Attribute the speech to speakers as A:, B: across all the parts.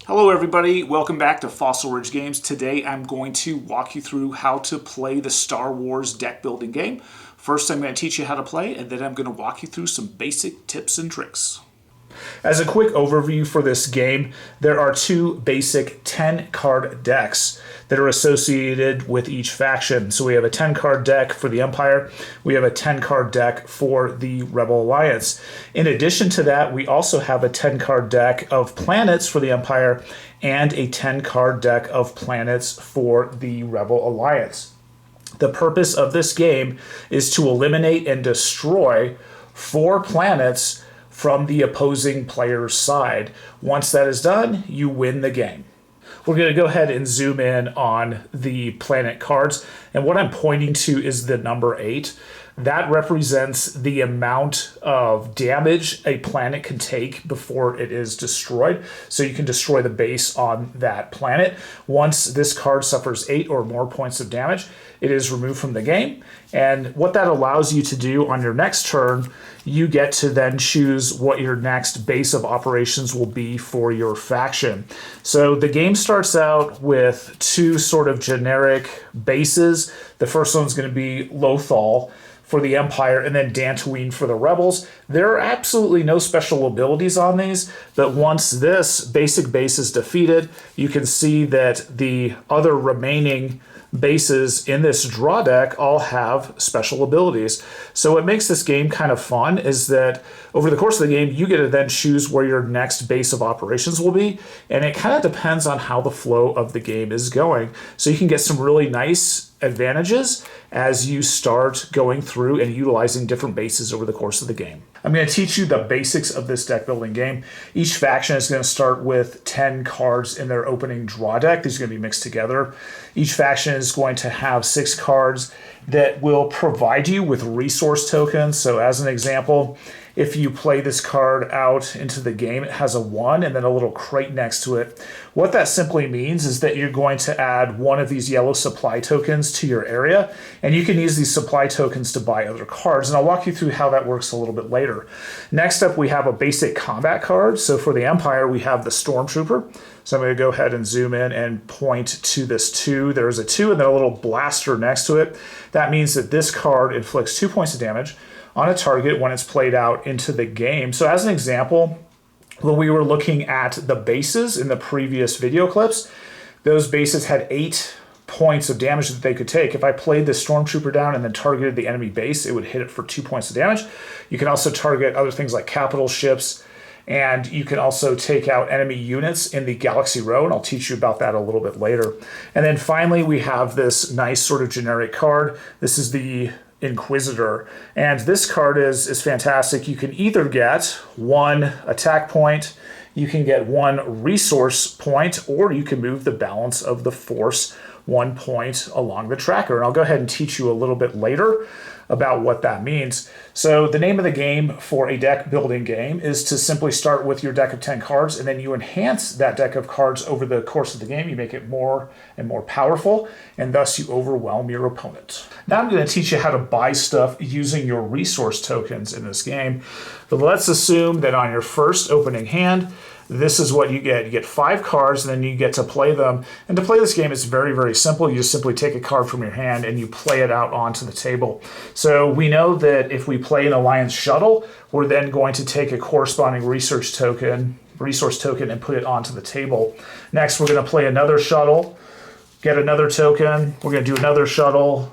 A: Hello everybody, welcome back to Fossil Ridge Games. Today I'm going to walk you through how to play the Star Wars deck building game. First I'm going to teach you how to play, and then I'm going to walk you through some basic tips and tricks. As a quick overview for this game, there are two basic 10-card decks that are associated with each faction. So we have a 10-card deck for the Empire, we have a 10-card deck for the Rebel Alliance. In addition to that, we also have a 10-card deck of planets for the Empire and a 10-card deck of planets for the Rebel Alliance. The purpose of this game is to eliminate and destroy 4 planets from the opposing player's side. Once that is done, you win the game. We're going to go ahead and zoom in on the planet cards, and what I'm pointing to is the number 8. That represents the amount of damage a planet can take before it is destroyed. So you can destroy the base on that planet. Once this card suffers 8 or more points of damage, it is removed from the game. And what that allows you to do on your next turn, you get to then choose what your next base of operations will be for your faction. So the game starts out with 2 sort of generic bases. The first one's going to be Lothal for the Empire, and then Dantooine for the Rebels. There are absolutely no special abilities on these, but once this basic base is defeated, you can see that the other remaining bases in this draw deck all have special abilities. So what makes this game kind of fun is that over the course of the game, you get to then choose where your next base of operations will be, and it kind of depends on how the flow of the game is going. So you can get some really nice advantages as you start going through and utilizing different bases over the course of the game. I'm going to teach you the basics of this deck building game. Each faction is going to start with 10 cards in their opening draw deck. These are going to be mixed together. Each faction is going to have 6 cards that will provide you with resource tokens. So as an example, if you play this card out into the game, it has a 1 and then a little crate next to it. What that simply means is that you're going to add one of these yellow supply tokens to your area, and you can use these supply tokens to buy other cards, and I'll walk you through how that works a little bit later. Next up, we have a basic combat card. So for the Empire, we have the Stormtrooper. So I'm going to go ahead and zoom in and point to this 2. There's a 2 and then a little blaster next to it. That means that this card inflicts 2 points of damage on a target when it's played out into the game. So as an example, when we were looking at the bases in the previous video clips, those bases had 8 points of damage that they could take. If I played the Stormtrooper down and then targeted the enemy base, it would hit it for 2 points of damage. You can also target other things like capital ships, and you can also take out enemy units in the Galaxy Row, and I'll teach you about that a little bit later. And then finally, we have this nice sort of generic card. This is the Inquisitor, and this card is fantastic. You can either get 1 attack point, you can get 1 resource point, or you can move the balance of the force 1 point along the tracker. And I'll go ahead and teach you a little bit later about what that means. So the name of the game for a deck building game is to simply start with your deck of 10 cards, and then you enhance that deck of cards over the course of the game. You make it more and more powerful, and thus you overwhelm your opponent. Now I'm going to teach you how to buy stuff using your resource tokens in this game. But let's assume that on your first opening hand, this is what you get. You get 5 cards, and then you get to play them. And to play this game, it's very, very simple. You just simply take a card from your hand and you play it out onto the table. So we know that if we play an Alliance Shuttle, we're then going to take a corresponding resource token and put it onto the table. Next, we're going to play another shuttle, get another token. We're going to do another shuttle,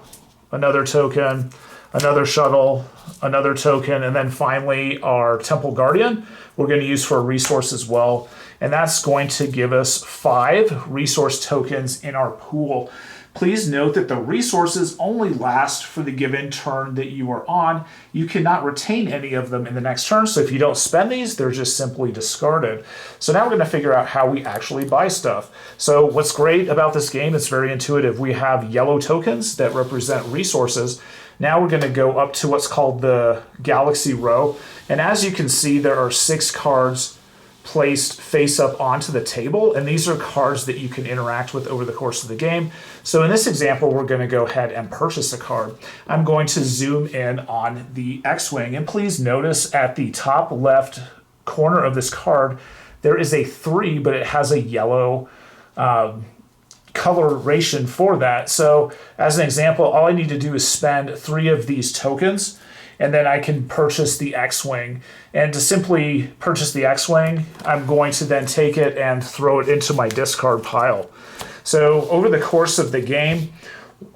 A: another token, another shuttle, another token, and then finally our Temple Guardian we're going to use for a resource as well. And that's going to give us 5 resource tokens in our pool. Please note that the resources only last for the given turn that you are on. You cannot retain any of them in the next turn, so if you don't spend these, they're just simply discarded. So now we're going to figure out how we actually buy stuff. So what's great about this game, it's very intuitive. We have yellow tokens that represent resources. Now we're going to go up to what's called the Galaxy Row, and as you can see, there are 6 cards placed face up onto the table, and these are cards that you can interact with over the course of the game. So in this example, we're going to go ahead and purchase a card. I'm going to zoom in on the X-Wing, and please notice at the top left corner of this card, there is a 3, but it has a yellow coloration for that. So as an example, all I need to do is spend 3 of these tokens, and then I can purchase the X-Wing. And to simply purchase the X-Wing, I'm going to then take it and throw it into my discard pile. So over the course of the game,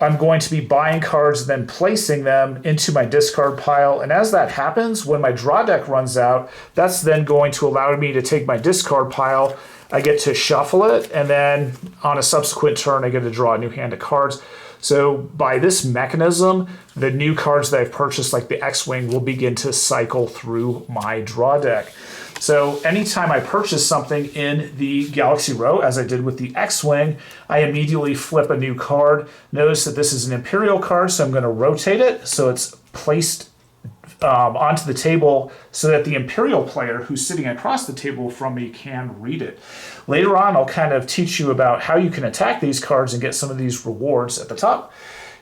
A: I'm going to be buying cards and then placing them into my discard pile. And as that happens, when my draw deck runs out, that's then going to allow me to take my discard pile. I get to shuffle it, and then on a subsequent turn, I get to draw a new hand of cards. So by this mechanism, the new cards that I've purchased, like the X-Wing, will begin to cycle through my draw deck. So anytime I purchase something in the Galaxy Row, as I did with the X-Wing, I immediately flip a new card. Notice that this is an Imperial card, so I'm going to rotate it so it's placed onto the table so that the Imperial player who's sitting across the table from me can read it. Later on, I'll kind of teach you about how you can attack these cards and get some of these rewards at the top,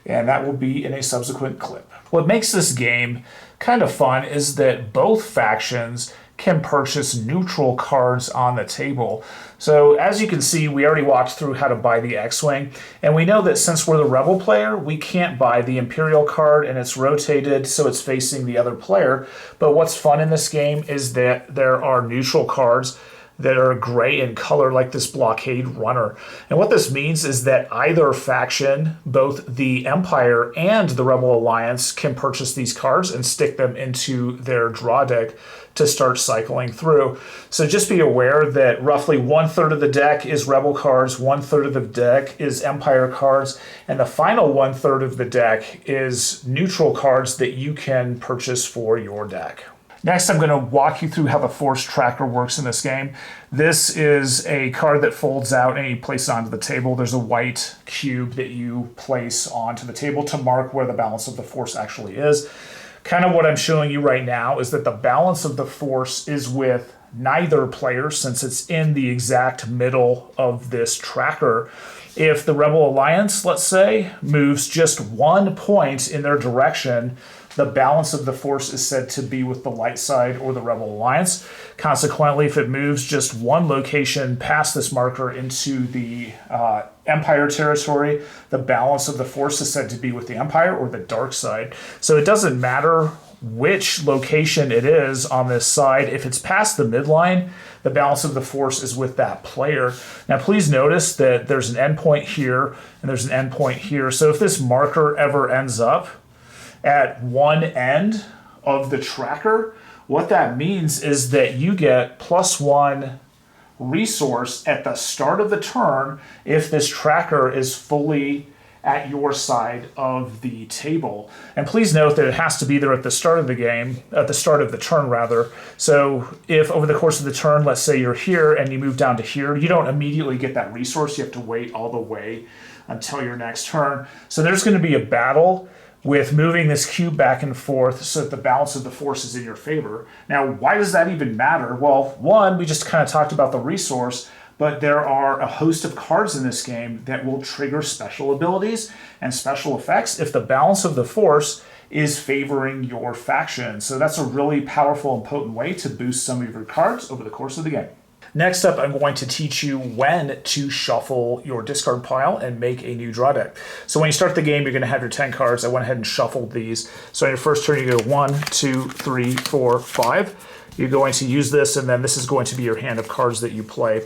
A: and that will be in a subsequent clip. What makes this game kind of fun is that both factions can purchase neutral cards on the table. So as you can see, we already walked through how to buy the X-Wing, and we know that since we're the Rebel player, we can't buy the Imperial card, and it's rotated so it's facing the other player. But what's fun in this game is that there are neutral cards that are gray in color, like this Blockade Runner. And what this means is that either faction, both the Empire and the Rebel Alliance, can purchase these cards and stick them into their draw deck to start cycling through. So just be aware that roughly 1/3 of the deck is Rebel cards, 1/3 of the deck is Empire cards, and the final 1/3 of the deck is neutral cards that you can purchase for your deck. Next, I'm going to walk you through how the Force Tracker works in this game. This is a card that folds out and you place it onto the table. There's a white cube that you place onto the table to mark where the balance of the Force actually is. Kind of what I'm showing you right now is that the balance of the Force is with neither player, since it's in the exact middle of this tracker. If the Rebel Alliance, let's say, moves just 1 point in their direction, the balance of the Force is said to be with the light side or the Rebel Alliance. Consequently, if it moves just 1 location past this marker into the Empire territory, the balance of the Force is said to be with the Empire or the dark side. So it doesn't matter which location it is on this side. If it's past the midline, the balance of the Force is with that player. Now, please notice that there's an endpoint here and there's an endpoint here. So if this marker ever ends up at one end of the tracker, what that means is that you get +1 resource at the start of the turn if this tracker is fully at your side of the table. And please note that it has to be there at the start of the game, at the start of the turn rather. So if over the course of the turn, let's say you're here and you move down to here, you don't immediately get that resource. You have to wait all the way until your next turn. So there's going to be a battle with moving this cube back and forth so that the balance of the Force is in your favor. Now, why does that even matter? Well, one, we just kind of talked about the resource, but there are a host of cards in this game that will trigger special abilities and special effects if the balance of the Force is favoring your faction. So that's a really powerful and potent way to boost some of your cards over the course of the game. Next up, I'm going to teach you when to shuffle your discard pile and make a new draw deck. So when you start the game, you're going to have your 10 cards. I went ahead and shuffled these. So on your first turn, you go 1, 2, 3, 4, 5. You're going to use this, and then this is going to be your hand of cards that you play.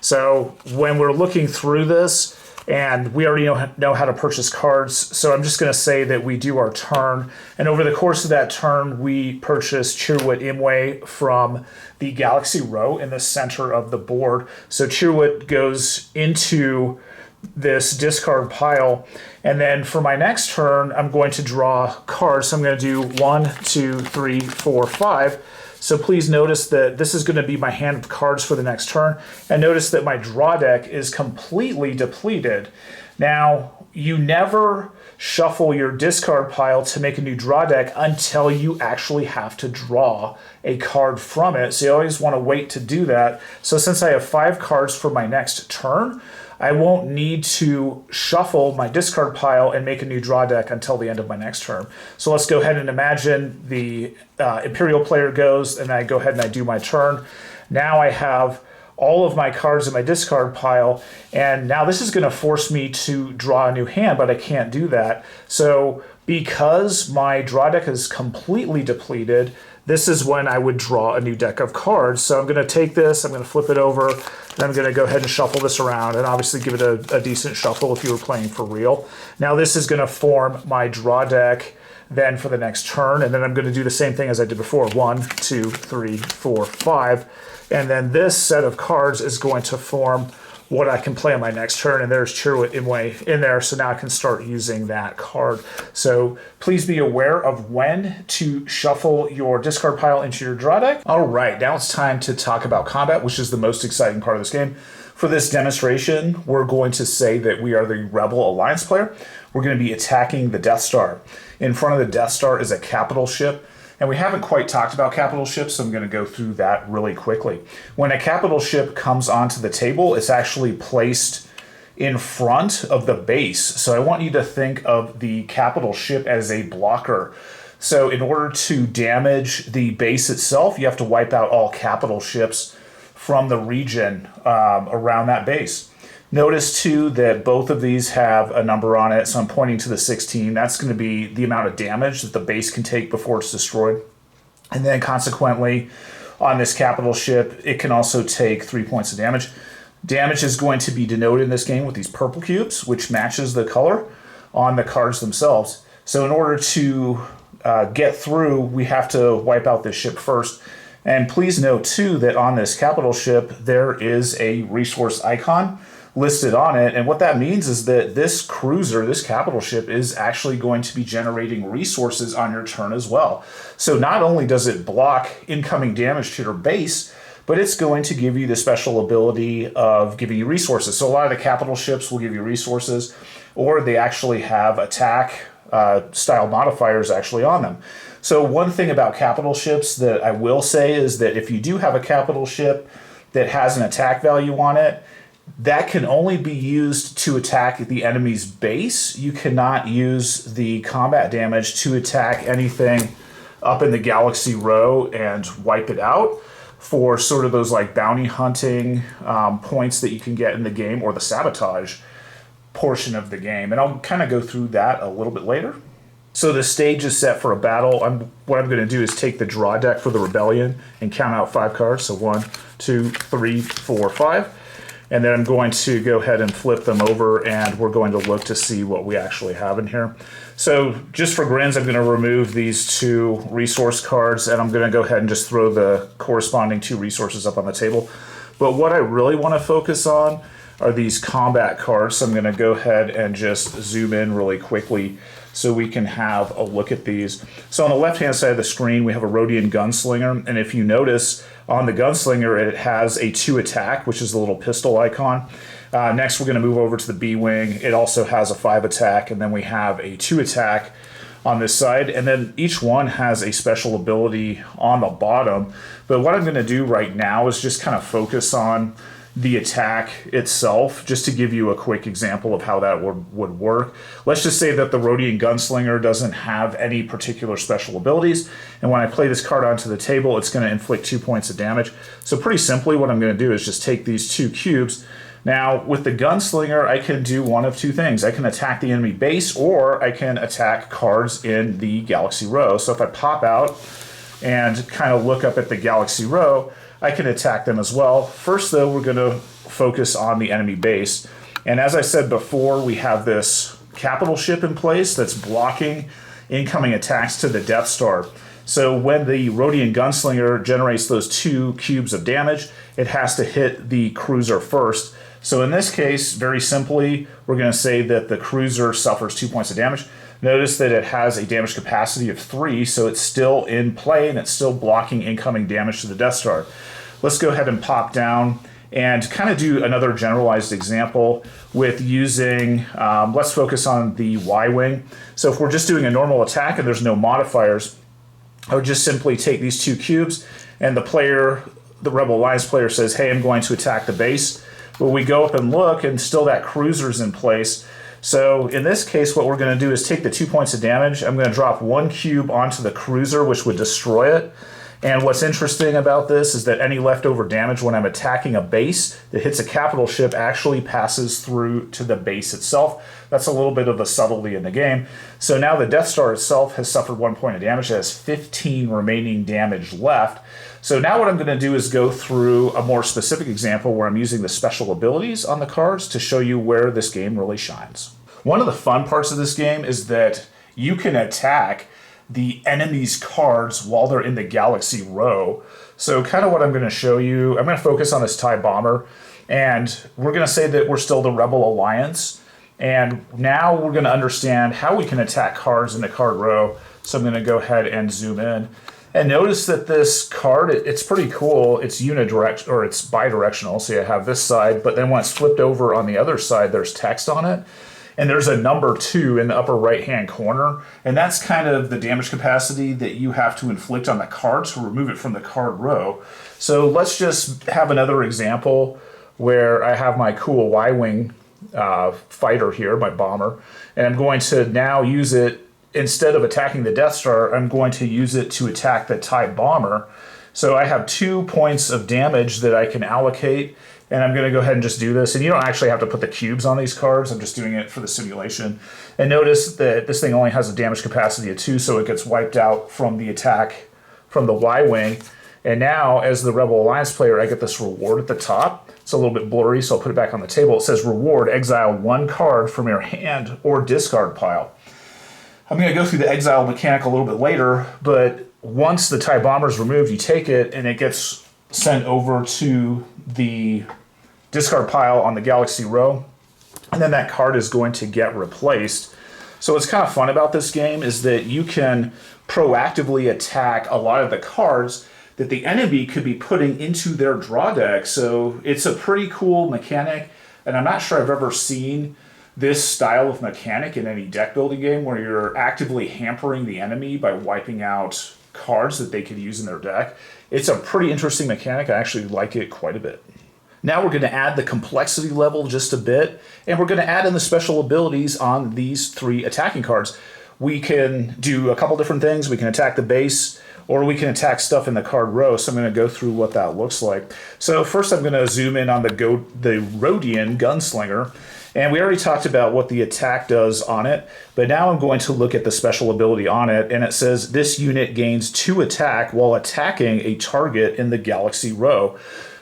A: So when we're looking through this, and we already know how to purchase cards, so I'm just going to say that we do our turn. And over the course of that turn, we purchase Chirrut Imwe from the Galaxy Row in the center of the board. So Chirrut goes into this discard pile. And then for my next turn, I'm going to draw cards. So I'm going to do 1, 2, 3, 4, 5. So please notice that this is going to be my hand of cards for the next turn. And notice that my draw deck is completely depleted. Now, you never shuffle your discard pile to make a new draw deck until you actually have to draw a card from it. So you always want to wait to do that. So since I have 5 cards for my next turn, I won't need to shuffle my discard pile and make a new draw deck until the end of my next turn. So let's go ahead and imagine the Imperial player goes, and I go ahead and I do my turn. Now I have all of my cards in my discard pile, and now this is going to force me to draw a new hand, but I can't do that. So because my draw deck is completely depleted, this is when I would draw a new deck of cards. So I'm going to take this, I'm going to flip it over, and I'm going to go ahead and shuffle this around, and obviously give it a decent shuffle if you were playing for real. Now this is going to form my draw deck then for the next turn, and then I'm going to do the same thing as I did before. 1, 2, 3, 4, 5. And then this set of cards is going to form what I can play on my next turn, and there's Chirrut Imwe in there, so now I can start using that card. So please be aware of when to shuffle your discard pile into your draw deck. All right, now it's time to talk about combat, which is the most exciting part of this game. For this demonstration, we're going to say that we are the Rebel Alliance player. We're going to be attacking the Death Star. In front of the Death Star is a capital ship, and we haven't quite talked about capital ships, so I'm going to go through that really quickly. When a capital ship comes onto the table, it's actually placed in front of the base. So I want you to think of the capital ship as a blocker. So in order to damage the base itself, you have to wipe out all capital ships from the region around that base. Notice too that both of these have a number on it, so I'm pointing to the 16. That's going to be the amount of damage that the base can take before it's destroyed. And then consequently, on this capital ship, it can also take 3 points of damage. Damage is going to be denoted in this game with these purple cubes, which matches the color on the cards themselves. So in order to get through, we have to wipe out this ship first. And please note too that on this capital ship, there is a resource icon listed on it, and what that means is that this cruiser, this capital ship, is actually going to be generating resources on your turn as well. So not only does it block incoming damage to your base, but it's going to give you the special ability of giving you resources. So a lot of the capital ships will give you resources, or they actually have attack style modifiers actually on them. So one thing about capital ships that I will say is that if you do have a capital ship that has an attack value on it, that can only be used to attack the enemy's base. You cannot use the combat damage to attack anything up in the Galaxy Row and wipe it out for sort of those like bounty hunting points that you can get in the game, or the sabotage portion of the game. And I'll kind of go through that a little bit later. So the stage is set for a battle. What I'm going to do is take the draw deck for the Rebellion and count out 5 cards. So 1, 2, 3, 4, 5. And then I'm going to go ahead and flip them over, and we're going to look to see what we actually have in here. So just for grins, I'm going to remove these 2 resource cards, and I'm going to go ahead and just throw the corresponding 2 resources up on the table. But what I really want to focus on are these combat cards. So I'm going to go ahead and just zoom in really quickly so we can have a look at these. So on the left-hand side of the screen, we have a Rhodian Gunslinger, and if you notice, on the Gunslinger, it has a 2 attack, which is the little pistol icon. Next, we're going to move over to the B-Wing. It also has a 5 attack, and then we have a 2 attack on this side, and then each one has a special ability on the bottom. But what I'm going to do right now is just kind of focus on the attack itself, just to give you a quick example of how that would work. Let's just say that the Rhodian Gunslinger doesn't have any particular special abilities, and when I play this card onto the table, it's going to inflict 2 points of damage. So pretty simply, what I'm going to do is just take these 2 cubes. Now, with the Gunslinger, I can do one of 2 things. I can attack the enemy base, or I can attack cards in the Galaxy Row. So if I pop out and kind of look up at the Galaxy Row, I can attack them as well. First, though, we're going to focus on the enemy base. And as I said before, we have this capital ship in place that's blocking incoming attacks to the Death Star. So when the Rhodian Gunslinger generates those 2 cubes of damage, it has to hit the cruiser first. So in this case, very simply, we're going to say that the cruiser suffers 2 points of damage. Notice that it has a damage capacity of 3, so it's still in play and it's still blocking incoming damage to the Death Star. Let's go ahead and pop down and kind of do another generalized example with using, let's focus on the Y-Wing. So if we're just doing a normal attack and there's no modifiers, I would just simply take these 2 cubes, and the Rebel Alliance player says, hey, I'm going to attack the base. But we go up and look, and still that cruiser's in place. So in this case, what we're going to do is take the 2 points of damage. I'm going to drop 1 cube onto the cruiser, which would destroy it. And what's interesting about this is that any leftover damage when I'm attacking a base that hits a capital ship actually passes through to the base itself. That's a little bit of a subtlety in the game. So now the Death Star itself has suffered 1 point of damage. It has 15 remaining damage left. So now what I'm going to do is go through a more specific example where I'm using the special abilities on the cards to show you where this game really shines. One of the fun parts of this game is that you can attack the enemy's cards while they're in the Galaxy Row. So kind of what I'm going to show you, I'm going to focus on this TIE bomber, and we're going to say that we're still the Rebel Alliance. And now we're going to understand how we can attack cards in the card row. So I'm going to go ahead and zoom in. And notice that this card, it's pretty cool. It's unidirectional, or it's bidirectional. So you have this side, but then when it's flipped over on the other side, there's text on it. And there's a number 2 in the upper right-hand corner. And that's kind of the damage capacity that you have to inflict on the card to remove it from the card row. So let's just have another example where I have my cool Y-Wing fighter here, my bomber. And I'm going to now use it. Instead of attacking the Death Star, I'm going to use it to attack the TIE bomber. So I have 2 points of damage that I can allocate, and I'm going to go ahead and just do this. And you don't actually have to put the cubes on these cards. I'm just doing it for the simulation. And notice that this thing only has a damage capacity of 2, so it gets wiped out from the attack from the Y-Wing. And now, as the Rebel Alliance player, I get this reward at the top. It's a little bit blurry, so I'll put it back on the table. It says, reward, exile 1 card from your hand or discard pile. I'm going to go through the exile mechanic a little bit later, but once the TIE bomber is removed, you take it and it gets sent over to the discard pile on the Galaxy Row, and then that card is going to get replaced. So what's kind of fun about this game is that you can proactively attack a lot of the cards that the enemy could be putting into their draw deck. So it's a pretty cool mechanic, and I'm not sure I've ever seen this style of mechanic in any deck building game where you're actively hampering the enemy by wiping out cards that they could use in their deck. It's a pretty interesting mechanic. I actually like it quite a bit. Now we're going to add the complexity level just a bit, and we're going to add in the special abilities on these 3 attacking cards. We can do a couple different things. We can attack the base, or we can attack stuff in the card row. So I'm going to go through what that looks like. So first I'm going to zoom in on the Rodian Gunslinger. And we already talked about what the attack does on it, but now I'm going to look at the special ability on it, and it says this unit gains 2 attack while attacking a target in the Galaxy Row.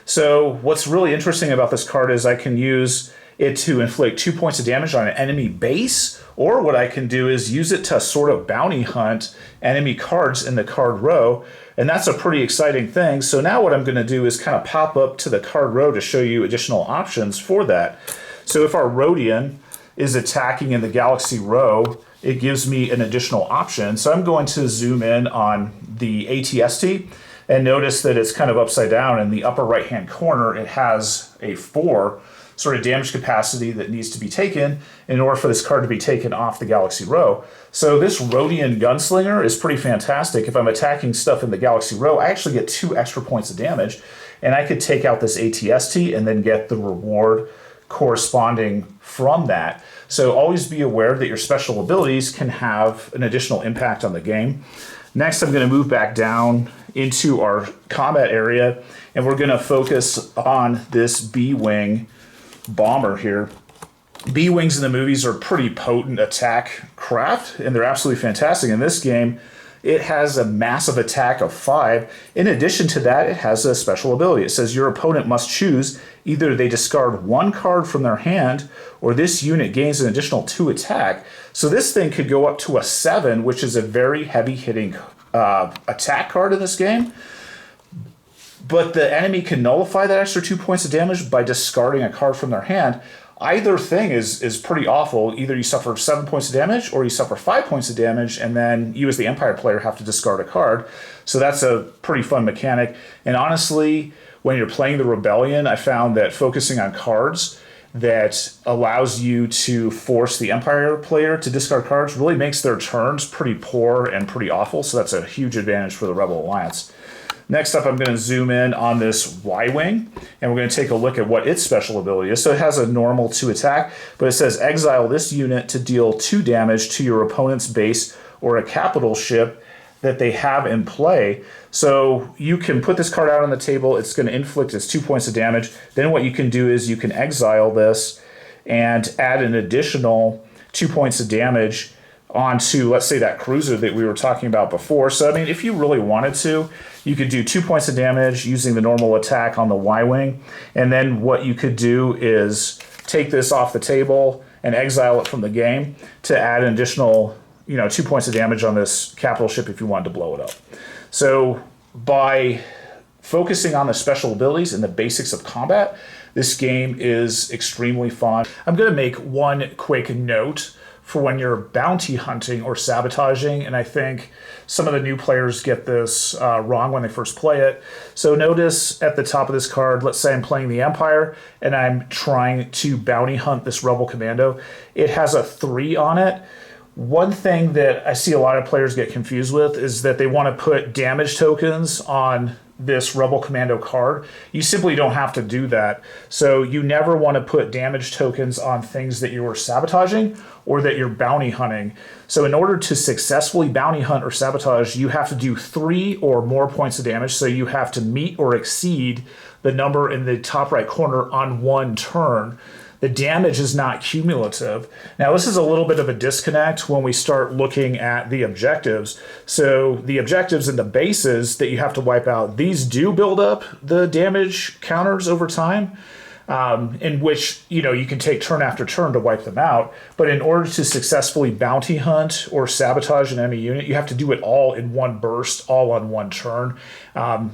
A: So what's really interesting about this card is I can use it to inflict 2 points of damage on an enemy base, or what I can do is use it to sort of bounty hunt enemy cards in the card row, and that's a pretty exciting thing. So now what I'm going to do is kind of pop up to the card row to show you additional options for that. So if our Rodian is attacking in the Galaxy Row, it gives me an additional option. So I'm going to zoom in on the ATST and notice that it's kind of upside down. In the upper right-hand corner, it has a 4 sort of damage capacity that needs to be taken in order for this card to be taken off the Galaxy Row. So this Rodian Gunslinger is pretty fantastic. If I'm attacking stuff in the Galaxy Row, I actually get 2 extra points of damage, and I could take out this ATST and then get the reward corresponding from that. So always be aware that your special abilities can have an additional impact on the game. Next, I'm going to move back down into our combat area, and we're going to focus on this B-Wing bomber here. B-Wings in the movies are pretty potent attack craft, and they're absolutely fantastic. In this game, it has a massive attack of 5. In addition to that, it has a special ability. It says your opponent must choose either they discard 1 card from their hand, or this unit gains an additional 2 attack. So this thing could go up to a 7, which is a very heavy-hitting attack card in this game. But the enemy can nullify that extra 2 points of damage by discarding a card from their hand. Either thing is pretty awful. Either you suffer 7 points of damage, or you suffer 5 points of damage, and then you as the Empire player have to discard a card. So that's a pretty fun mechanic. And honestly, when you're playing the Rebellion, I found that focusing on cards that allows you to force the Empire player to discard cards really makes their turns pretty poor and pretty awful. So that's a huge advantage for the Rebel Alliance. Next up, I'm going to zoom in on this Y-Wing, and we're going to take a look at what its special ability is. So it has a normal 2 attack, but it says exile this unit to deal 2 damage to your opponent's base or a capital ship that they have in play. So you can put this card out on the table. It's going to inflict its 2 points of damage. Then what you can do is you can exile this and add an additional 2 points of damage onto, let's say, that cruiser that we were talking about before. So, I mean, if you really wanted to, you could do 2 points of damage using the normal attack on the Y-Wing. And then what you could do is take this off the table and exile it from the game to add an additional, 2 points of damage on this capital ship if you wanted to blow it up. So by focusing on the special abilities and the basics of combat, this game is extremely fun. I'm going to make one quick note for when you're bounty hunting or sabotaging, and I think some of the new players get this wrong when they first play it. So notice at the top of this card, let's say I'm playing the Empire and I'm trying to bounty hunt this Rebel Commando. It has a 3 on it. One thing that I see a lot of players get confused with is that they want to put damage tokens on this Rebel Commando card. You simply don't have to do that. So you never want to put damage tokens on things that you are sabotaging or that you're bounty hunting. So in order to successfully bounty hunt or sabotage, you have to do 3 or more points of damage. So you have to meet or exceed the number in the top right corner on one turn. The damage is not cumulative. Now, this is a little bit of a disconnect when we start looking at the objectives. So the objectives and the bases that you have to wipe out, these do build up the damage counters over time, in which, you can take turn after turn to wipe them out. But in order to successfully bounty hunt or sabotage an enemy unit, you have to do it all in one burst, all on one turn.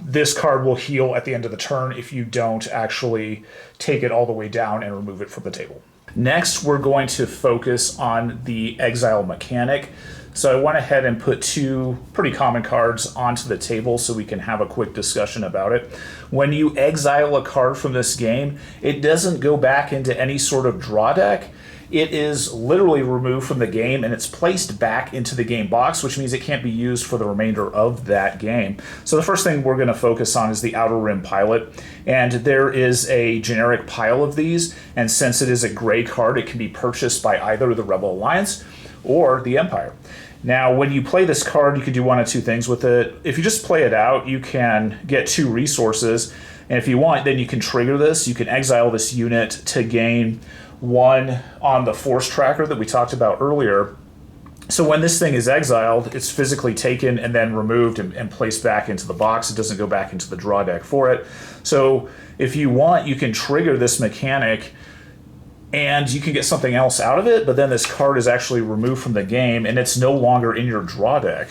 A: This card will heal at the end of the turn if you don't actually take it all the way down and remove it from the table. Next, we're going to focus on the exile mechanic. So I went ahead and put 2 pretty common cards onto the table so we can have a quick discussion about it. When you exile a card from this game, it doesn't go back into any sort of draw deck. It is literally removed from the game and it's placed back into the game box, which means it can't be used for the remainder of that game. So the first thing we're going to focus on is the Outer Rim Pilot. And there is a generic pile of these. And since it is a gray card, it can be purchased by either the Rebel Alliance or the Empire. Now, when you play this card, you can do one of 2 things with it. If you just play it out, you can get 2 resources. And if you want, then you can trigger this. You can exile this unit to gain 1 on the force tracker that we talked about earlier. So when this thing is exiled, it's physically taken and then removed and placed back into the box. It doesn't go back into the draw deck for it. So if you want, you can trigger this mechanic and you can get something else out of it, but then this card is actually removed from the game and it's no longer in your draw deck.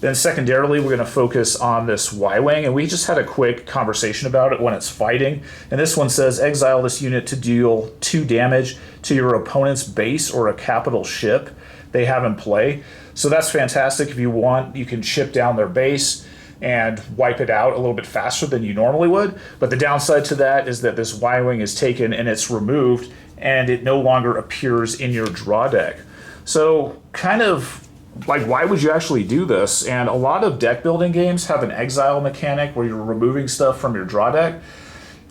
A: Then secondarily, we're going to focus on this Y-Wing, and we just had a quick conversation about it when it's fighting. And this one says, exile this unit to deal 2 damage to your opponent's base or a capital ship they have in play. So that's fantastic. If you want, you can chip down their base and wipe it out a little bit faster than you normally would. But the downside to that is that this Y-Wing is taken and it's removed, and it no longer appears in your draw deck. So kind of like, why would you actually do this? And a lot of deck building games have an exile mechanic where you're removing stuff from your draw deck,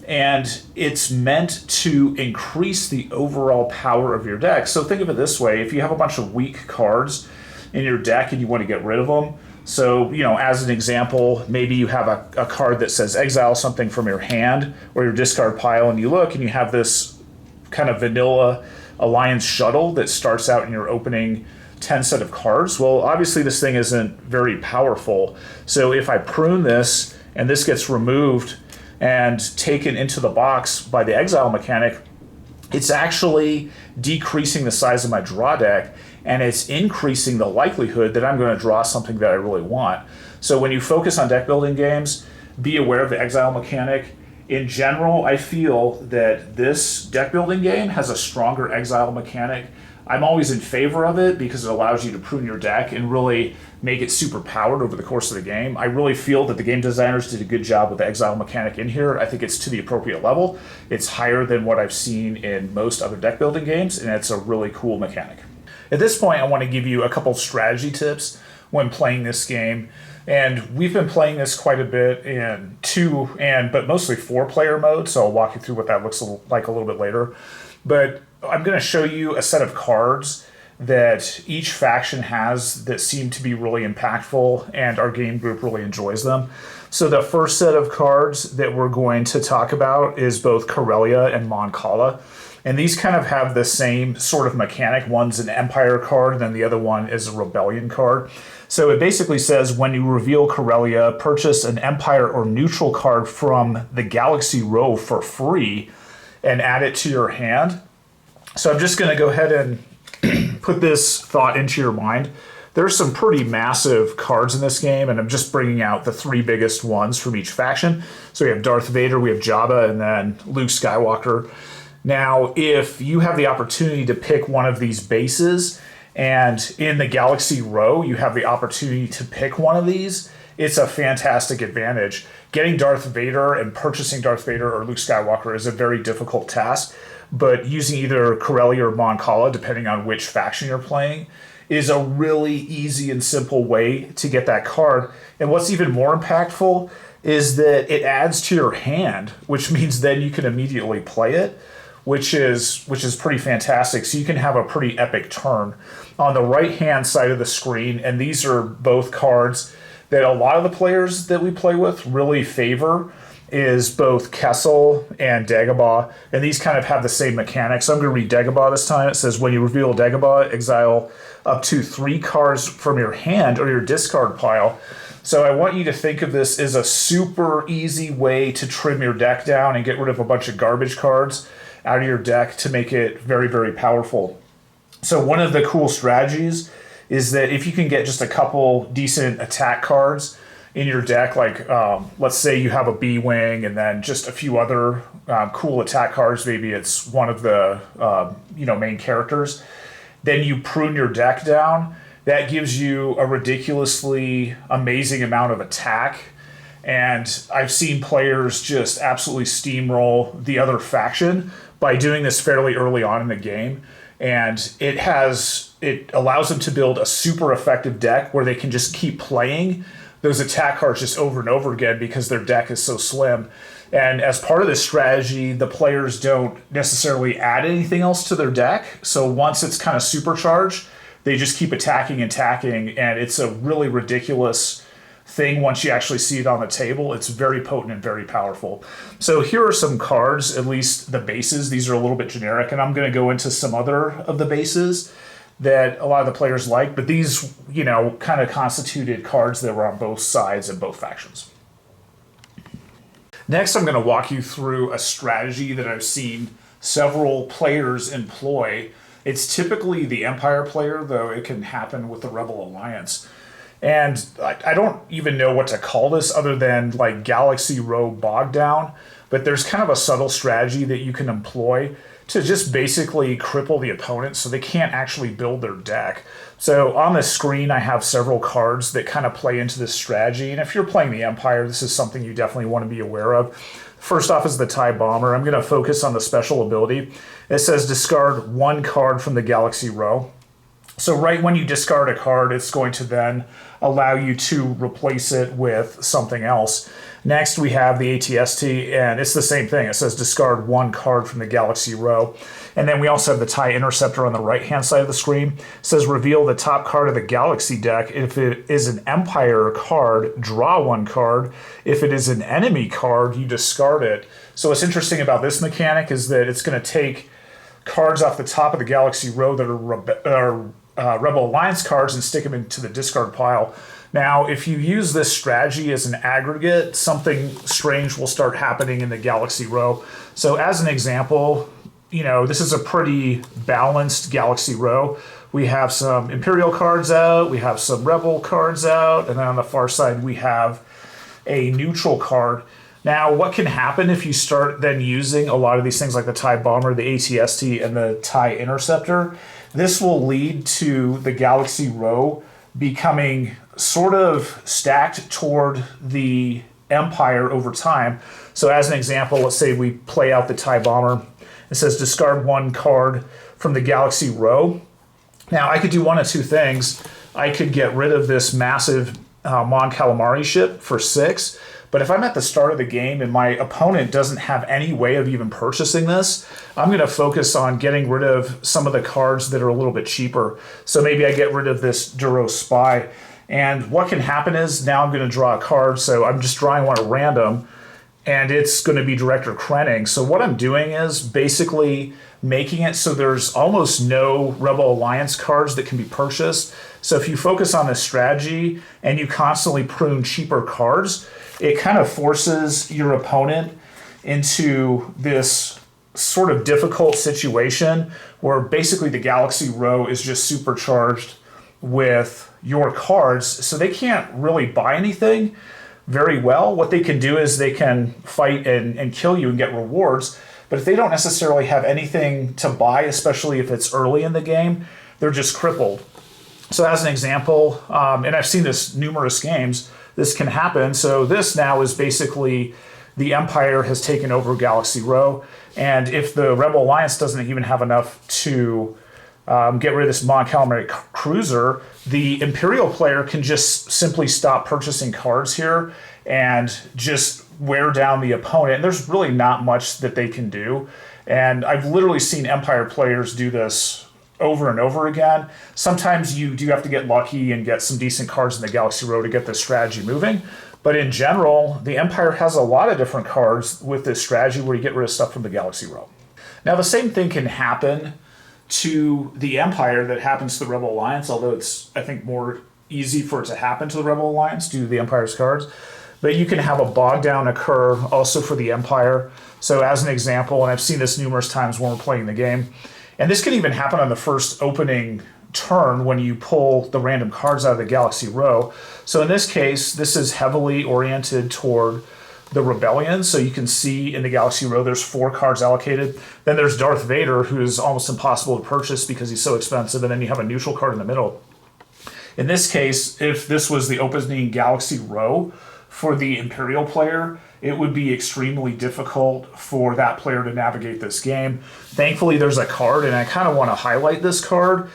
A: and it's meant to increase the overall power of your deck. So think of it this way: if you have a bunch of weak cards in your deck and you want to get rid of them, so, as an example, maybe you have a card that says exile something from your hand or your discard pile, and you look and you have this kind of vanilla Alliance shuttle that starts out in your opening 10 set of cards. Well, obviously this thing isn't very powerful. So if I prune this and this gets removed and taken into the box by the exile mechanic, it's actually decreasing the size of my draw deck, and it's increasing the likelihood that I'm going to draw something that I really want. So when you focus on deck building games, be aware of the exile mechanic. In general, I feel that this deck building game has a stronger exile mechanic. I'm always in favor of it because it allows you to prune your deck and really make it super powered over the course of the game. I really feel that the game designers did a good job with the exile mechanic in here. I think it's to the appropriate level. It's higher than what I've seen in most other deck building games, and it's a really cool mechanic. At this point, I want to give you a couple strategy tips when playing this game. And we've been playing this quite a bit in but mostly 4-player mode, so I'll walk you through what that looks like a little bit later. But I'm going to show you a set of cards that each faction has that seem to be really impactful, and our game group really enjoys them. So the first set of cards that we're going to talk about is both Corellia and Mon Cala. And these kind of have the same sort of mechanic. One's an Empire card, and then the other one is a Rebellion card. So it basically says when you reveal Corellia, purchase an Empire or neutral card from the Galaxy Row for free and add it to your hand. So I'm just going to go ahead and put this thought into your mind. There's some pretty massive cards in this game, and I'm just bringing out the three biggest ones from each faction. So we have Darth Vader, we have Jabba, and then Luke Skywalker. Now, if you have the opportunity to pick one of these bases, and in the Galaxy Row, you have the opportunity to pick one of these, it's a fantastic advantage. Getting Darth Vader and purchasing Darth Vader or Luke Skywalker is a very difficult task, but using either Corellia or Mon Cala, depending on which faction you're playing, is a really easy and simple way to get that card. And what's even more impactful is that it adds to your hand, which means then you can immediately play it, which is pretty fantastic. So you can have a pretty epic turn. On the right-hand side of the screen, and these are both cards that a lot of the players that we play with really favor, is both Kessel and Dagobah, and these kind of have the same mechanics. So I'm going to read Dagobah this time. It says, when you reveal Dagobah, exile up to 3 cards from your hand or your discard pile. So I want you to think of this as a super easy way to trim your deck down and get rid of a bunch of garbage cards out of your deck to make it very, very powerful. So one of the cool strategies is that if you can get just a couple decent attack cards in your deck, like let's say you have a B-Wing and then just a few other cool attack cards, maybe it's one of the main characters, then you prune your deck down. That gives you a ridiculously amazing amount of attack. And I've seen players just absolutely steamroll the other faction by doing this fairly early on in the game. And it allows them to build a super effective deck where they can just keep playing those attack cards just over and over again because their deck is so slim. And as part of this strategy, the players don't necessarily add anything else to their deck. So once it's kind of supercharged, they just keep attacking and attacking, and it's a really ridiculous thing once you actually see it on the table. It's very potent and very powerful. So here are some cards, at least the bases. These are a little bit generic, and I'm going to go into some other of the bases that a lot of the players like, but these, kind of constituted cards that were on both sides and both factions. Next, I'm going to walk you through a strategy that I've seen several players employ. It's typically the Empire player, though it can happen with the Rebel Alliance. And I don't even know what to call this other than like Galaxy Row Bog down, but there's kind of a subtle strategy that you can employ to just basically cripple the opponent so they can't actually build their deck. So on the screen, I have several cards that kind of play into this strategy. And if you're playing the Empire, this is something you definitely want to be aware of. First off is the TIE Bomber. I'm going to focus on the special ability. It says discard 1 card from the Galaxy Row. So right when you discard a card, it's going to then allow you to replace it with something else. Next, we have the ATST, and it's the same thing. It says discard 1 card from the Galaxy Row. And then we also have the TIE Interceptor on the right-hand side of the screen. It says reveal the top card of the Galaxy deck. If it is an Empire card, draw 1 card. If it is an enemy card, you discard it. So what's interesting about this mechanic is that it's going to take cards off the top of the Galaxy Row that are Rebel Alliance cards and stick them into the discard pile. Now, if you use this strategy as an aggregate, something strange will start happening in the Galaxy Row. So as an example, this is a pretty balanced Galaxy Row. We have some Imperial cards out, we have some Rebel cards out, and then on the far side we have a neutral card. Now, what can happen if you start then using a lot of these things like the TIE Bomber, the ATST, and the TIE Interceptor? This will lead to the Galaxy Row becoming sort of stacked toward the Empire over time. So as an example, let's say we play out the TIE Bomber. It says discard 1 card from the Galaxy Row. Now, I could do one of 2 things. I could get rid of this massive Mon Calamari ship for 6, But if I'm at the start of the game and my opponent doesn't have any way of even purchasing this, I'm going to focus on getting rid of some of the cards that are a little bit cheaper. So maybe I get rid of this Duro Spy. And what can happen is now I'm going to draw a card. So I'm just drawing one at random, and it's going to be Director Krenning. So what I'm doing is basically making it so there's almost no Rebel Alliance cards that can be purchased. So if you focus on this strategy and you constantly prune cheaper cards, it kind of forces your opponent into this sort of difficult situation where basically the Galaxy Row is just supercharged with your cards, so they can't really buy anything very well. What they can do is they can fight and kill you and get rewards, but if they don't necessarily have anything to buy, especially if it's early in the game, they're just crippled. So as an example, and I've seen this numerous games, this can happen. So this now is basically the Empire has taken over Galaxy Row, and if the Rebel Alliance doesn't even have enough to get rid of this Mon Calamari cruiser, the Imperial player can just simply stop purchasing cards here and just wear down the opponent. And there's really not much that they can do. And I've literally seen Empire players do this over and over again. Sometimes you do have to get lucky and get some decent cards in the Galaxy Row to get the strategy moving. But in general, the Empire has a lot of different cards with this strategy where you get rid of stuff from the Galaxy Row. Now, the same thing can happen to the Empire that happens to the Rebel Alliance, although it's, I think, more easy for it to happen to the Rebel Alliance due to the Empire's cards. But you can have a bog down occur also for the Empire. So as an example, and I've seen this numerous times when we're playing the game, and this can even happen on the first opening turn when you pull the random cards out of the Galaxy Row. So in this case, this is heavily oriented toward the Rebellion. So you can see in the Galaxy Row, there's 4 cards allocated. Then there's Darth Vader, who is almost impossible to purchase because he's so expensive. And then you have a neutral card in the middle. In this case, if this was the opening Galaxy Row for the Imperial player, it would be extremely difficult for that player to navigate this game. Thankfully, there's a card, and I kind of want to highlight this card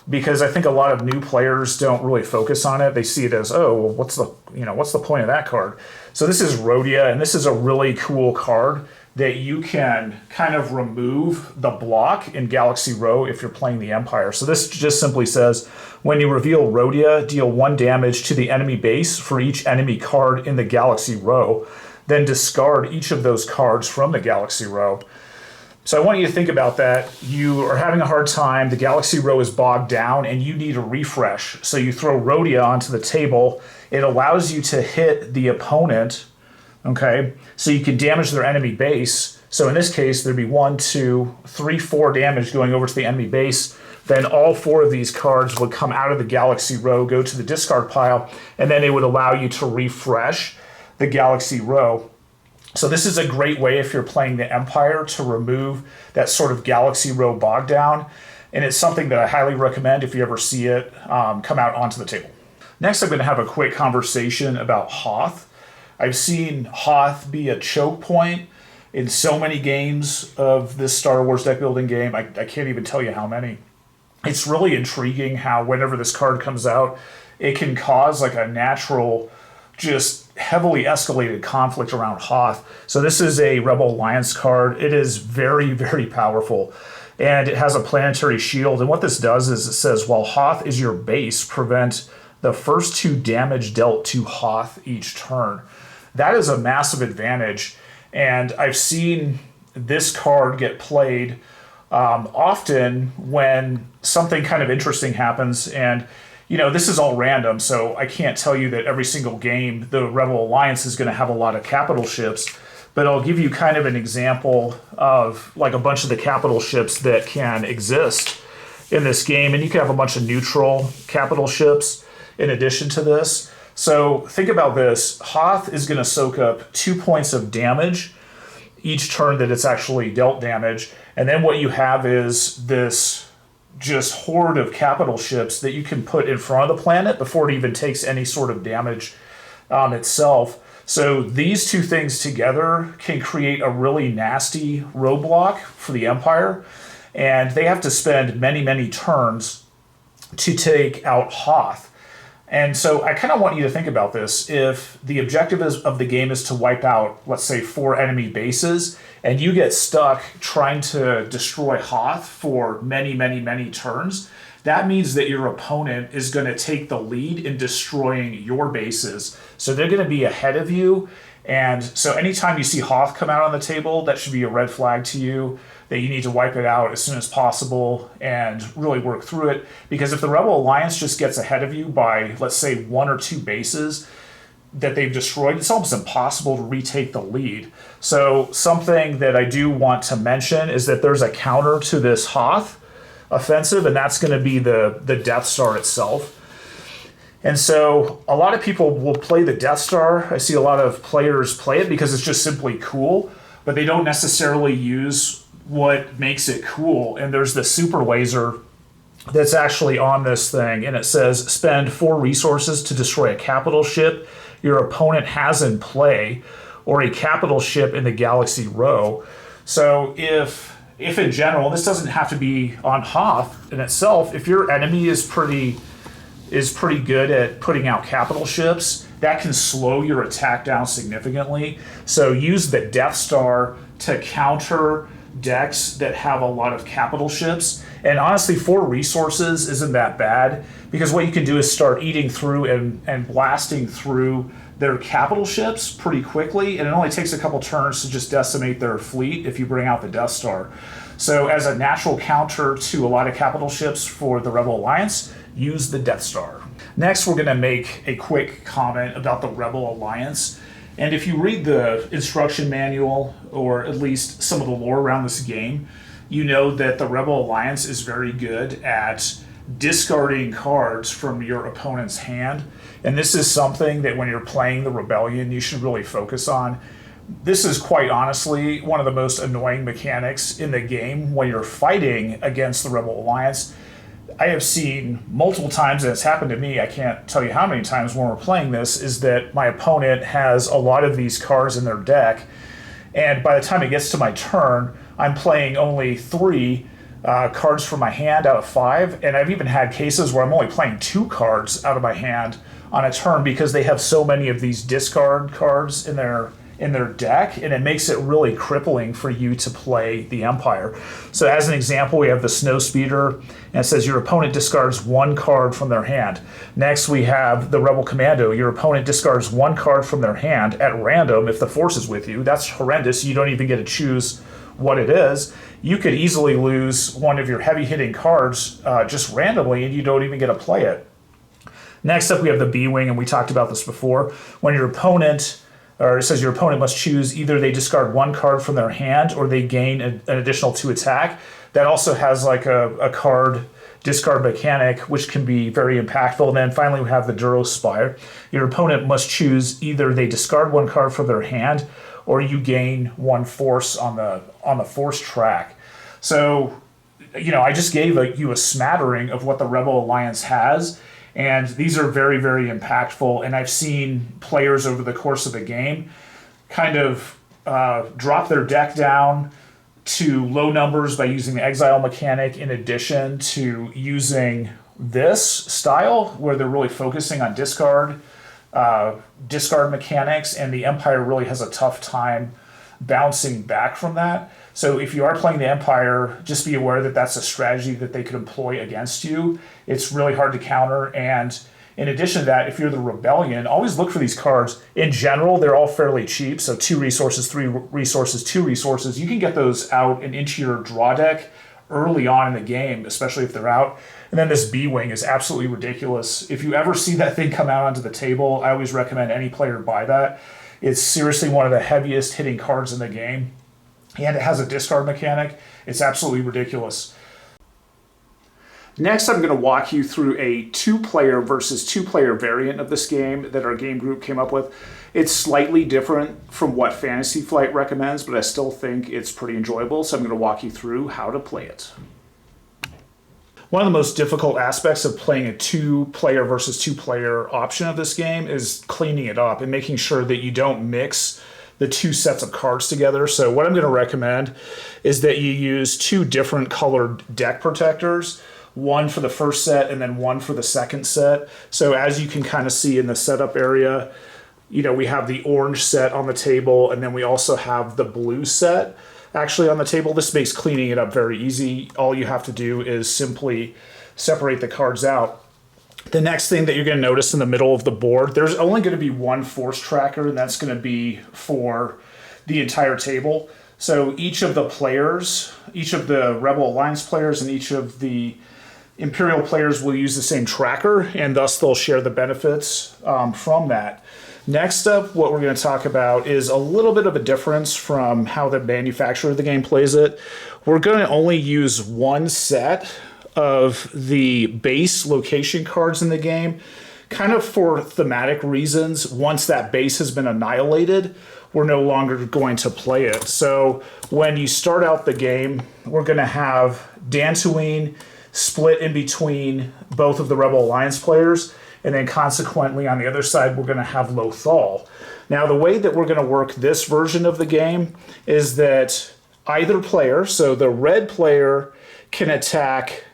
A: because I think a lot of new players don't really focus on it. They see it as, oh, well, what's the point of that card? So this is Rhodia, and this is a really cool card that you can kind of remove the block in Galaxy Row if you're playing the Empire. So this just simply says, when you reveal Rhodia, deal 1 damage to the enemy base for each enemy card in the Galaxy Row, then discard each of those cards from the Galaxy Row. So I want you to think about that. You are having a hard time, the Galaxy Row is bogged down, and you need a refresh. So you throw Rhodia onto the table. It allows you to hit the opponent, okay? So you can damage their enemy base. So in this case, there'd be 1, 2, 3, 4 damage going over to the enemy base. Then all 4 of these cards would come out of the Galaxy Row, go to the discard pile, and then it would allow you to refresh the Galaxy Row. So this is a great way if you're playing the Empire to remove that sort of Galaxy Row bog down. And it's something that I highly recommend if you ever see it come out onto the table. Next, I'm going to have a quick conversation about Hoth. I've seen Hoth be a choke point in so many games of this Star Wars deck building game. I can't even tell you how many. It's really intriguing how whenever this card comes out, it can cause like a natural, just heavily escalated conflict around Hoth. So this is a Rebel Alliance card. It is very, very powerful. And it has a planetary shield. And what this does is it says, while Hoth is your base, prevent the first 2 damage dealt to Hoth each turn. That is a massive advantage. And I've seen this card get played often when something kind of interesting happens. And you know, this is all random, so I can't tell you that every single game the Rebel Alliance is going to have a lot of capital ships, but I'll give you kind of an example of like a bunch of the capital ships that can exist in this game, and you can have a bunch of neutral capital ships in addition to this. So think about this. Hoth is going to soak up 2 points of damage each turn that it's actually dealt damage, and then what you have is this just horde of capital ships that you can put in front of the planet before it even takes any sort of damage itself. So these 2 things together can create a really nasty roadblock for the Empire, and they have to spend many, many turns to take out Hoth. And so I kind of want you to think about this. If the objective of the game is to wipe out, let's say, 4 enemy bases, and you get stuck trying to destroy Hoth for many, many, many turns, that means that your opponent is going to take the lead in destroying your bases. So they're going to be ahead of you. And so anytime you see Hoth come out on the table, that should be a red flag to you, that you need to wipe it out as soon as possible and really work through it. Because if the Rebel Alliance just gets ahead of you by, let's say, 1 or 2 bases that they've destroyed, it's almost impossible to retake the lead. So something that I do want to mention is that there's a counter to this Hoth offensive, and that's going to be the Death Star itself. And so a lot of people will play the Death Star. I see a lot of players play it because it's just simply cool, but they don't necessarily use what makes it cool. And there's the super laser that's actually on this thing, and it says spend 4 resources to destroy a capital ship your opponent has in play or a capital ship in the Galaxy Row. So if in general, this doesn't have to be on Hoth in itself, if your enemy is pretty good at putting out capital ships, that can slow your attack down significantly. So use the Death Star to counter decks that have a lot of capital ships. And honestly, 4 resources isn't that bad, because what you can do is start eating through and blasting through their capital ships pretty quickly, and it only takes a couple turns to just decimate their fleet if you bring out the Death Star. So as a natural counter to a lot of capital ships for the Rebel Alliance, use the Death Star. Next, we're going to make a quick comment about the Rebel Alliance. And if you read the instruction manual, or at least some of the lore around this game, you know that the Rebel Alliance is very good at discarding cards from your opponent's hand. And this is something that when you're playing the Rebellion, you should really focus on. This is quite honestly one of the most annoying mechanics in the game when you're fighting against the Rebel Alliance. I have seen multiple times, and it's happened to me, I can't tell you how many times when we're playing this, is that my opponent has a lot of these cards in their deck, and by the time it gets to my turn, I'm playing only 3 cards from my hand out of 5, and I've even had cases where I'm only playing 2 cards out of my hand on a turn because they have so many of these discard cards in their deck, and it makes it really crippling for you to play the Empire. So as an example, we have the Snowspeeder, and it says your opponent discards 1 card from their hand. Next, we have the Rebel Commando. Your opponent discards 1 card from their hand at random if the Force is with you. That's horrendous. You don't even get to choose what it is. You could easily lose one of your heavy-hitting cards just randomly, and you don't even get to play it. Next up, we have the B-Wing, and we talked about this before. When your opponent, or it says your opponent must choose either they discard 1 card from their hand or they gain an additional 2 attack. That also has like a card discard mechanic, which can be very impactful. And then finally, we have the Durospire. Your opponent must choose either they discard 1 card from their hand or you gain 1 force on the force track. So, I just gave you a smattering of what the Rebel Alliance has. And these are very, very impactful. And I've seen players over the course of the game kind of drop their deck down to low numbers by using the Exile mechanic, in addition to using this style where they're really focusing on discard mechanics, and the Empire really has a tough time bouncing back from that. So if you are playing the Empire, just be aware that that's a strategy that they could employ against you. It's really hard to counter. And in addition to that, if you're the Rebellion, always look for these cards. In general, they're all fairly cheap. So 2 resources, 3 resources, 2 resources. You can get those out and into your draw deck early on in the game, especially if they're out. And then this B-Wing is absolutely ridiculous. If you ever see that thing come out onto the table, I always recommend any player buy that. It's seriously one of the heaviest hitting cards in the game. And it has a discard mechanic. It's absolutely ridiculous. Next, I'm going to walk you through a 2-player versus 2-player variant of this game that our game group came up with. It's slightly different from what Fantasy Flight recommends, but I still think it's pretty enjoyable, so I'm going to walk you through how to play it. One of the most difficult aspects of playing a 2-player versus 2-player option of this game is cleaning it up and making sure that you don't mix the 2 sets of cards together. So what I'm going to recommend is that you use 2 different colored deck protectors. one for the first set and then one for the second set. So as you can kind of see in the setup area, you know, we have the orange set on the table, and then we also have the blue set actually on the table. This makes cleaning it up very easy. All you have to do is simply separate the cards out. The next thing that you're going to notice in the middle of the board, there's only going to be one force tracker, and that's going to be for the entire table. So each of the players, each of the Rebel Alliance players and each of the Imperial players will use the same tracker, and thus they'll share the benefits from that. Next up, what we're going to talk about is a little bit of a difference from how the manufacturer of the game plays it. We're going to only use one set of the base location cards in the game, kind of for thematic reasons. Once that base has been annihilated, we're no longer going to play it. So when you start out the game, we're going to have Dantooine split in between both of the Rebel Alliance players, and then consequently on the other side, we're going to have Lothal. Now, the way that we're going to work this version of the game is that either player, so the red player, can attack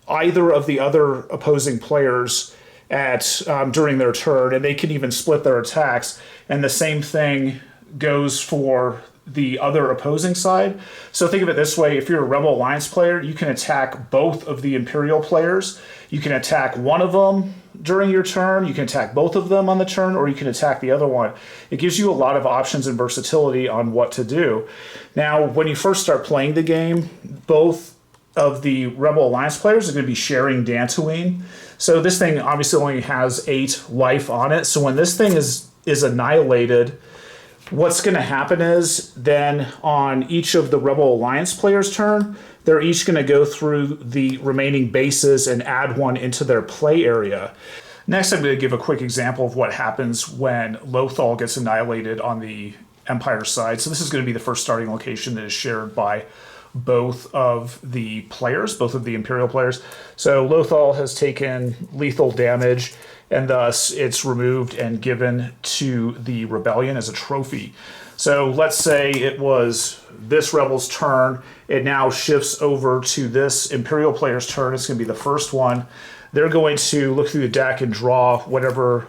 A: either of the other opposing players at during their turn, and they can even split their attacks. And the same thing goes for the other opposing side. So think of it this way: if you're a Rebel Alliance player, you can attack both of the Imperial players. You can attack one of them during your turn, you can attack both of them on the turn, or you can attack the other one. It gives you a lot of options and versatility on what to do. Now, when you first start playing the game, both of the Rebel Alliance players are going to be sharing Dantooine. So this thing obviously only has 8 life on it. So when this thing is annihilated, what's going to happen is then on each of the Rebel Alliance players' turn, they're each going to go through the remaining bases and add one into their play area. Next, I'm going to give a quick example of what happens when Lothal gets annihilated on the Empire side. So this is going to be the first starting location that is shared by both of the players, both of the Imperial players. So Lothal has taken lethal damage, and thus it's removed and given to the Rebellion as a trophy. So let's say it was this Rebel's turn. It now shifts over to this Imperial player's turn. It's going to be the first one. They're going to look through the deck and draw whatever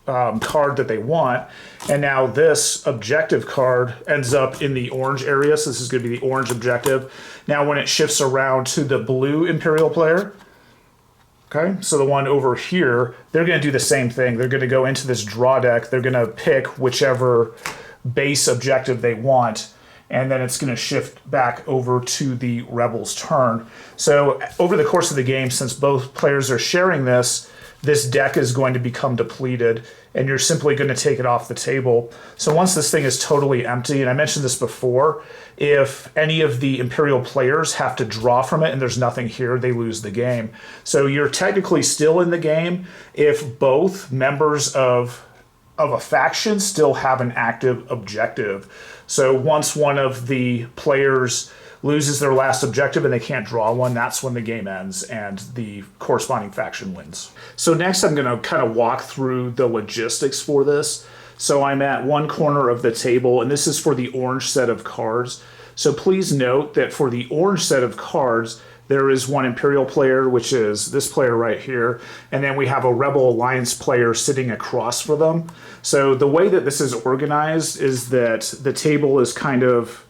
A: card that they want. And now this objective card ends up in the orange area. So this is going to be the orange objective. Now when it shifts around to the blue Imperial player, okay, so the one over here, they're going to do the same thing. They're going to go into this draw deck. They're going to pick whichever base objective they want, and then it's going to shift back over to the Rebels' turn. So over the course of the game, since both players are sharing this deck is going to become depleted, and you're simply going to take it off the table. So once this thing is totally empty, and I mentioned this before, if any of the Imperial players have to draw from it and there's nothing here, they lose the game. So you're technically still in the game if both members of a faction still have an active objective. So once one of the players loses their last objective and they can't draw one, that's when the game ends and the corresponding faction wins. So next I'm going to kind of walk through the logistics for this. So I'm at one corner of the table, and this is for the orange set of cards. So please note that for the orange set of cards, there is one Imperial player, which is this player right here, and then we have a Rebel Alliance player sitting across for them. So the way that this is organized is that the table is kind of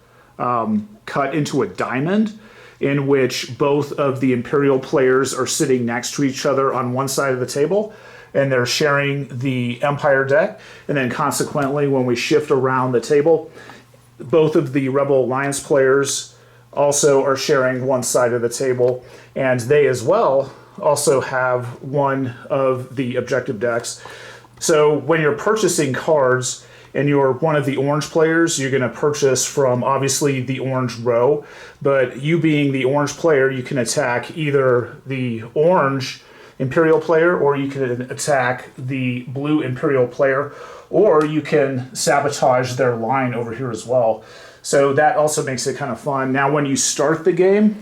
A: cut into a diamond, in which both of the Imperial players are sitting next to each other on one side of the table, and they're sharing the Empire deck. And then consequently, when we shift around the table, both of the Rebel Alliance players also are sharing one side of the table, and they as well also have one of the objective decks. So when you're purchasing cards and you're one of the orange players, you're going to purchase from obviously the orange row, but you being the orange player, you can attack either the orange Imperial player, or you can attack the blue Imperial player, or you can sabotage their line over here as well. So that also makes it kind of fun. Now, when you start the game,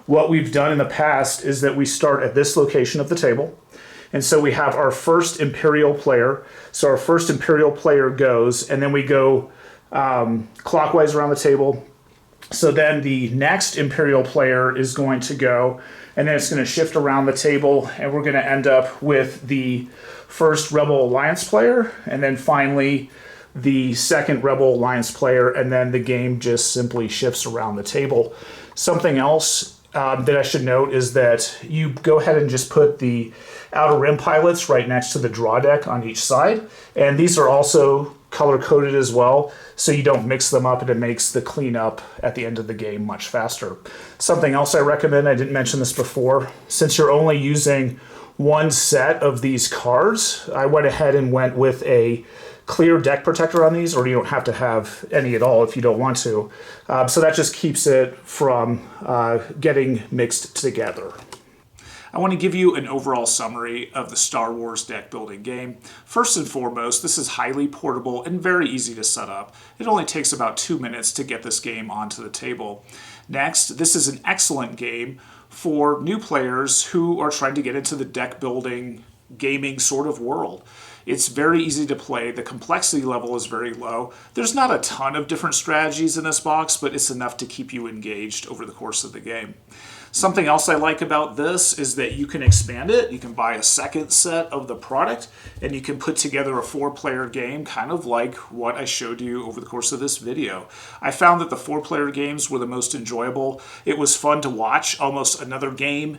A: what we've done in the past is that we start at this location of the table. And so we have our first Imperial player. So our first Imperial player goes, and then we go clockwise around the table. So then the next Imperial player is going to go, and then it's going to shift around the table, and we're going to end up with the first Rebel Alliance player, and then finally the second Rebel Alliance player, and then the game just simply shifts around the table. Something else that I should note is that you go ahead and just put the Outer Rim pilots right next to the draw deck on each side, and these are also color-coded as well, so you don't mix them up, and it makes the cleanup at the end of the game much faster. Something else I recommend, I didn't mention this before, since you're only using one set of these cards, I went ahead and went with a clear deck protector on these, or you don't have to have any at all if you don't want to. So that just keeps it from getting mixed together. I want to give you an overall summary of the Star Wars deck building game. First and foremost, this is highly portable and very easy to set up. It only takes about 2 minutes to get this game onto the table. Next, this is an excellent game for new players who are trying to get into the deck building gaming sort of world. It's very easy to play. The complexity level is very low. There's not a ton of different strategies in this box, but it's enough to keep you engaged over the course of the game. Something else I like about this is that you can expand it. You can buy a second set of the product, and you can put together a 4-player game, kind of like what I showed you over the course of this video. I found that the 4-player games were the most enjoyable. It was fun to watch almost another game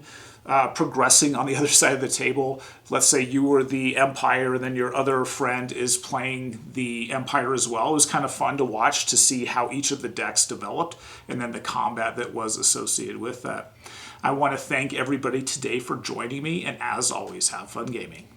A: progressing on the other side of the table. Let's say you were the Empire and then your other friend is playing the Empire as well. It was kind of fun to watch to see how each of the decks developed and then the combat that was associated with that. I want to thank everybody today for joining me, and as always, have fun gaming.